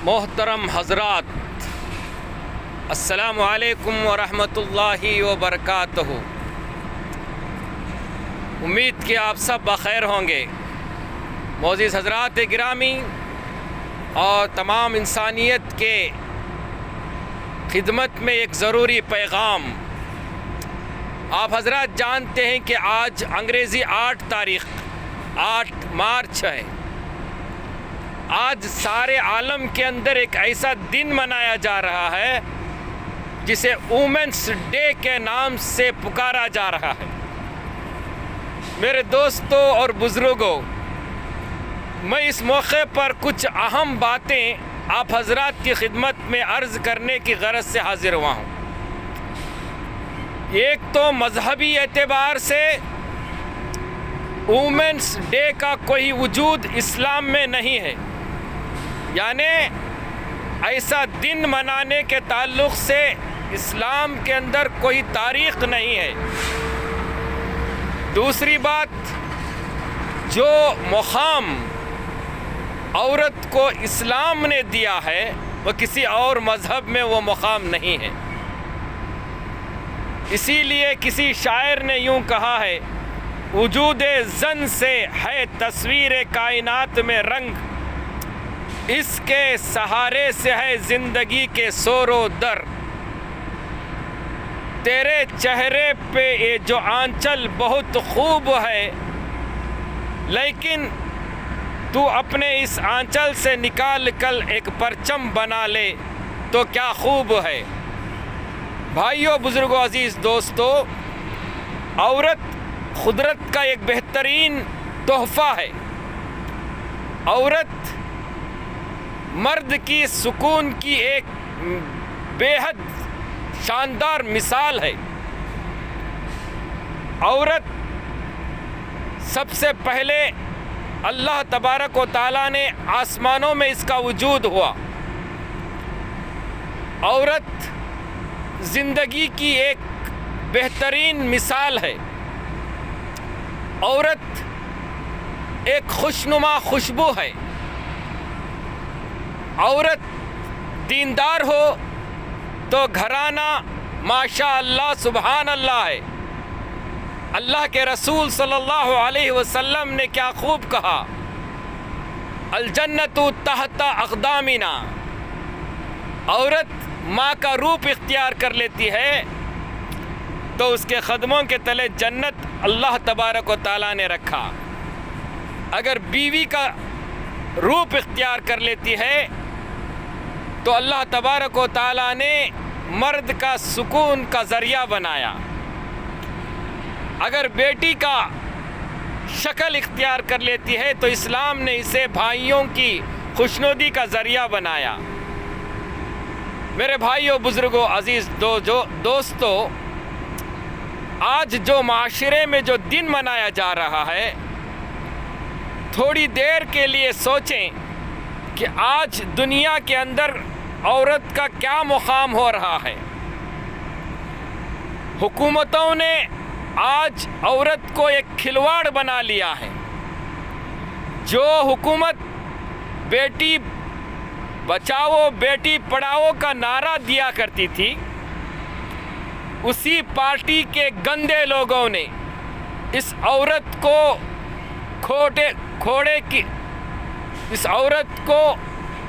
محترم حضرات، السلام علیکم ورحمۃ اللہ وبرکاتہ۔ امید کہ آپ سب بخیر ہوں گے۔ معزز حضرات گرامی اور تمام انسانیت کے خدمت میں ایک ضروری پیغام۔ آپ حضرات جانتے ہیں کہ آج انگریزی 8 مارچ ہے۔ آج سارے عالم کے اندر ایک ایسا دن منایا جا رہا ہے جسے وومنس ڈے کے نام سے پکارا جا رہا ہے۔ میرے دوستوں اور بزرگوں، میں اس موقع پر کچھ اہم باتیں آپ حضرات کی خدمت میں عرض کرنے کی غرض سے حاضر ہوا ہوں۔ ایک تو مذہبی اعتبار سے وومنس ڈے کا کوئی وجود اسلام میں نہیں ہے، یعنی ایسا دن منانے کے تعلق سے اسلام کے اندر کوئی تاریخ نہیں ہے۔ دوسری بات، جو مقام عورت کو اسلام نے دیا ہے وہ کسی اور مذہب میں وہ مقام نہیں ہے۔ اسی لیے کسی شاعر نے یوں کہا ہے، وجود زن سے ہے تصویر کائنات میں رنگ، اس کے سہارے سے ہے زندگی کے سور و در، تیرے چہرے پہ یہ جو آنچل بہت خوب ہے، لیکن تو اپنے اس آنچل سے نکال کر ایک پرچم بنا لے تو کیا خوب ہے۔ بھائیوں، بزرگوں، عزیز دوستو، عورت قدرت کا ایک بہترین تحفہ ہے۔ عورت مرد کی سکون کی ایک بے حد شاندار مثال ہے۔ عورت سب سے پہلے اللہ تبارک و تعالیٰ نے آسمانوں میں اس کا وجود ہوا۔ عورت زندگی کی ایک بہترین مثال ہے۔ عورت ایک خوشنما خوشبو ہے۔ عورت دیندار ہو تو گھرانہ ماشاء اللہ سبحان اللہ ہے۔ اللہ کے رسول صلی اللہ علیہ وسلم نے کیا خوب کہا، الجنت تحت اقدامنا۔ عورت ماں کا روپ اختیار کر لیتی ہے تو اس کے قدموں کے تلے جنت اللہ تبارک و تعالیٰ نے رکھا۔ اگر بیوی کا روپ اختیار کر لیتی ہے تو اللہ تبارک و تعالیٰ نے مرد کا سکون کا ذریعہ بنایا۔ اگر بیٹی کا شکل اختیار کر لیتی ہے تو اسلام نے اسے بھائیوں کی خوشنودی کا ذریعہ بنایا۔ میرے بھائیوں، بزرگوں، عزیز دوستو، آج جو معاشرے میں جو دن منایا جا رہا ہے، تھوڑی دیر کے لیے سوچیں کہ آج دنیا کے اندر عورت کا کیا مقام ہو رہا ہے۔ حکومتوں نے آج عورت کو ایک کھلواڑ بنا لیا ہے۔ جو حکومت بیٹی بچاؤ بیٹی پڑھاؤ کا نعرہ دیا کرتی تھی، اسی پارٹی کے گندے لوگوں نے اس عورت کو اس عورت کو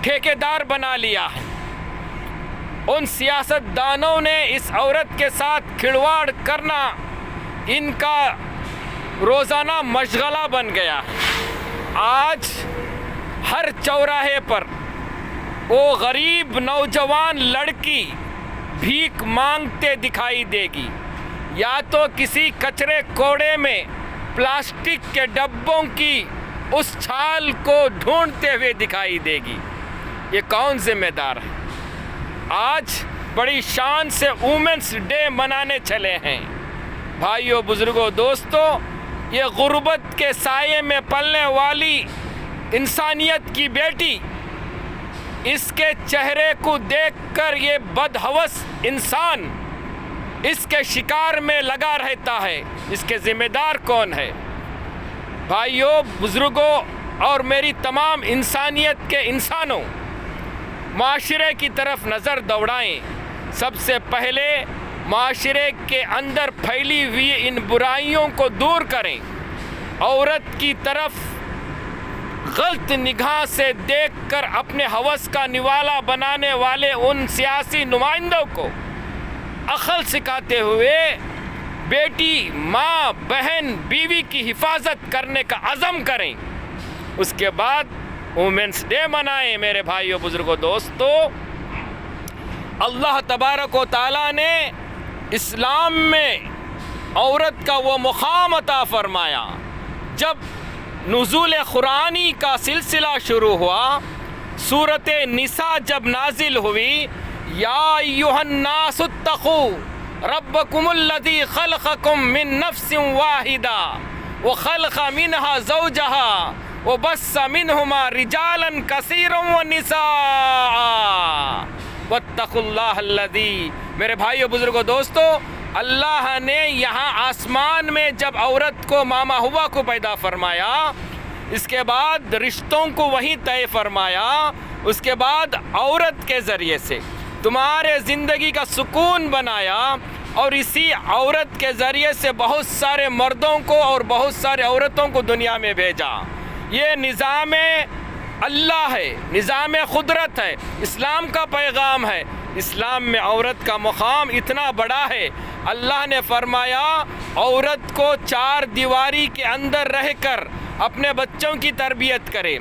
ٹھیکیدار بنا لیا ہے۔ ان سیاست دانوں نے اس عورت کے ساتھ کھلواڑ کرنا ان کا روزانہ مشغلہ بن گیا ہے۔ آج ہر چوراہے پر وہ غریب نوجوان لڑکی بھیک مانگتے دکھائی دے گی، یا تو کسی کچرے کوڑے میں پلاسٹک کے ڈبوں کی اس چھال کو ڈھونڈتے ہوئے دکھائی دے گی۔ یہ کون ذمہ دار ہے؟ آج بڑی شان سے وومنس ڈے منانے چلے ہیں۔ بھائیوں، بزرگوں، دوستوں، یہ غربت کے سائے میں پلنے والی انسانیت کی بیٹی، اس کے چہرے کو دیکھ کر یہ بدحوث انسان اس کے شکار میں لگا رہتا ہے۔ اس کے ذمہ دار کون ہے؟ بھائیوں، بزرگوں اور میری تمام انسانیت کے انسانوں، معاشرے کی طرف نظر دوڑائیں۔ سب سے پہلے معاشرے کے اندر پھیلی ہوئی ان برائیوں کو دور کریں۔ عورت کی طرف غلط نگاہ سے دیکھ کر اپنے ہوس کا نوالا بنانے والے ان سیاسی نمائندوں کو عقل سکھاتے ہوئے بیٹی، ماں، بہن، بیوی کی حفاظت کرنے کا عزم کریں۔ اس کے بعد وومنس ڈے منائیں۔ میرے بھائیوں، بزرگوں، دوستو، اللہ تبارک و تعالیٰ نے اسلام میں عورت کا وہ مقام عطا فرمایا۔ جب نزول قرآنی کا سلسلہ شروع ہوا، سورۃ نساء جب نازل ہوئی، یا ایھا الناس اتقوا ربکم الذی خلقکم من نفس واحدہ وخلق منها زوجها وبث منهما رجالا کثیرا ونساء واتقوا اللہ الذی۔ میرے بھائیو، بزرگوں، دوستو، اللہ نے یہاں آسمان میں جب عورت کو ماما ہوا کو پیدا فرمایا، اس کے بعد رشتوں کو وہیں طے فرمایا، اس کے بعد عورت کے ذریعے سے تمہارے زندگی کا سکون بنایا، اور اسی عورت کے ذریعے سے بہت سارے مردوں کو اور بہت سارے عورتوں کو دنیا میں بھیجا۔ یہ نظام اللہ ہے، نظام قدرت ہے، اسلام کا پیغام ہے۔ اسلام میں عورت کا مقام اتنا بڑا ہے، اللہ نے فرمایا عورت کو 4 دیواری کے اندر رہ کر اپنے بچوں کی تربیت کرے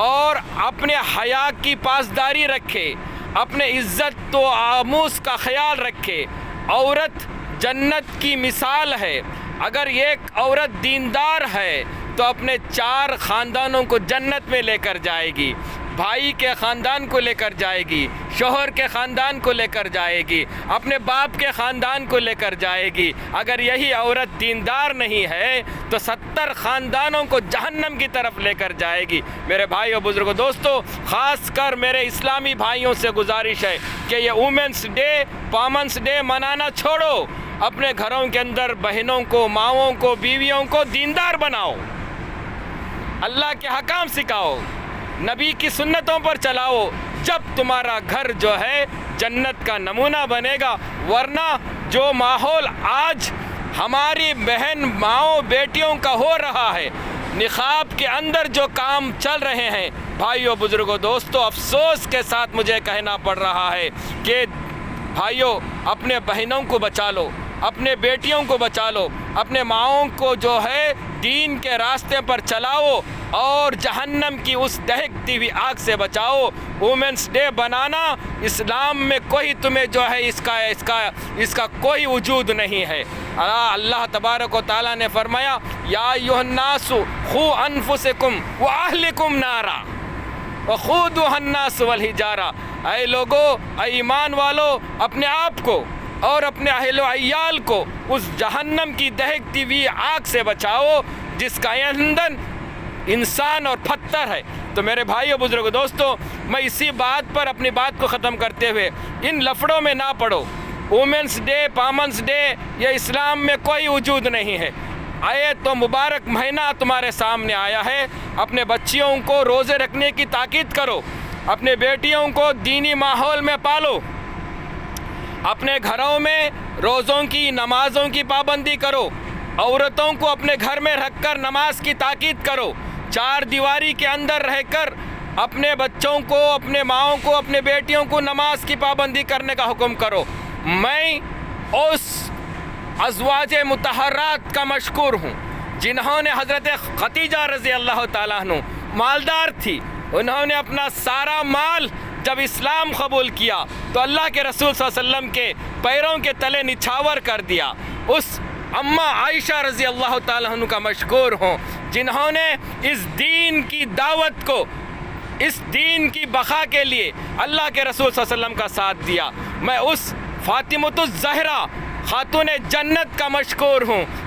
اور اپنے حیا کی پاسداری رکھے، اپنے عزت و آموز کا خیال رکھے۔ عورت جنت کی مثال ہے۔ اگر ایک عورت دیندار ہے تو اپنے 4 خاندانوں کو جنت میں لے کر جائے گی، بھائی کے خاندان کو لے کر جائے گی، شوہر کے خاندان کو لے کر جائے گی، اپنے باپ کے خاندان کو لے کر جائے گی۔ اگر یہی عورت دیندار نہیں ہے تو 70 خاندانوں کو جہنم کی طرف لے کر جائے گی۔ میرے بھائیو، بزرگوں، دوستو، خاص کر میرے اسلامی بھائیوں سے گزارش ہے کہ یہ وومنس ڈے، وومنس ڈے منانا چھوڑو، اپنے گھروں کے اندر بہنوں کو، ماؤں کو، بیویوں کو دیندار بناؤ، اللہ کے حکام سکھاؤ، نبی کی سنتوں پر چلاؤ، جب تمہارا گھر جو ہے جنت کا نمونہ بنے گا۔ ورنہ جو ماحول آج ہماری بہن، ماؤں، بیٹیوں کا ہو رہا ہے، نقاب کے اندر جو کام چل رہے ہیں، بھائیوں، بزرگوں، دوستو، افسوس کے ساتھ مجھے کہنا پڑ رہا ہے کہ بھائیوں، اپنے بہنوں کو بچا لو، اپنے بیٹیوں کو بچا لو، اپنے ماؤں کو جو ہے دین کے راستے پر چلاؤ اور جہنم کی اس دہکتی ہوئی آگ سے بچاؤ۔ وومنس ڈے بنانا اسلام میں کوئی تمہیں جو ہے اس کا کوئی وجود نہیں ہے۔ اللہ تبارک و تعالیٰ نے فرمایا، یا ایھا الناس قوا انفسکم واہلکم نارا وقودھا الناس والحجارہ۔ اے لوگو، اے ایمان والو، اپنے آپ کو اور اپنے اہل و عیال کو اس جہنم کی دہکتی ہوئی آگ سے بچاؤ جس کا ایندھن انسان اور پتھر ہے۔ تو میرے بھائیو، بزرگوں، دوستو، میں اسی بات پر اپنی بات کو ختم کرتے ہوئے ان لفڑوں میں نہ پڑو۔ وومنس ڈے، وومنس ڈے، یہ اسلام میں کوئی وجود نہیں ہے۔ آئے تو مبارک مہینہ تمہارے سامنے آیا ہے، اپنے بچیوں کو روزے رکھنے کی تاکید کرو، اپنے بیٹیوں کو دینی ماحول میں پالو، اپنے گھروں میں روزوں کی، نمازوں کی پابندی کرو، عورتوں کو اپنے گھر میں رکھ کر نماز کی تاکید کرو، 4 دیواری کے اندر رہ کر اپنے بچوں کو، اپنے ماؤں کو، اپنے بیٹیوں کو نماز کی پابندی کرنے کا حکم کرو۔ میں اس ازواج مطہرات کا مشکور ہوں جنہوں نے حضرت خدیجہ رضی اللہ تعالیٰ عنہ مالدار تھی، انہوں نے اپنا سارا مال جب اسلام قبول کیا تو اللہ کے رسول صلی اللہ علیہ وسلم کے پیروں کے تلے نچھاور کر دیا۔ اس اماں عائشہ رضی اللہ تعالیٰ عنہ کا مشکور ہوں جنہوں نے اس دین کی دعوت کو، اس دین کی بقا کے لیے اللہ کے رسول صلی اللہ علیہ وسلم کا ساتھ دیا۔ میں اس فاطمۃ الزہرا خاتون جنت کا مشکور ہوں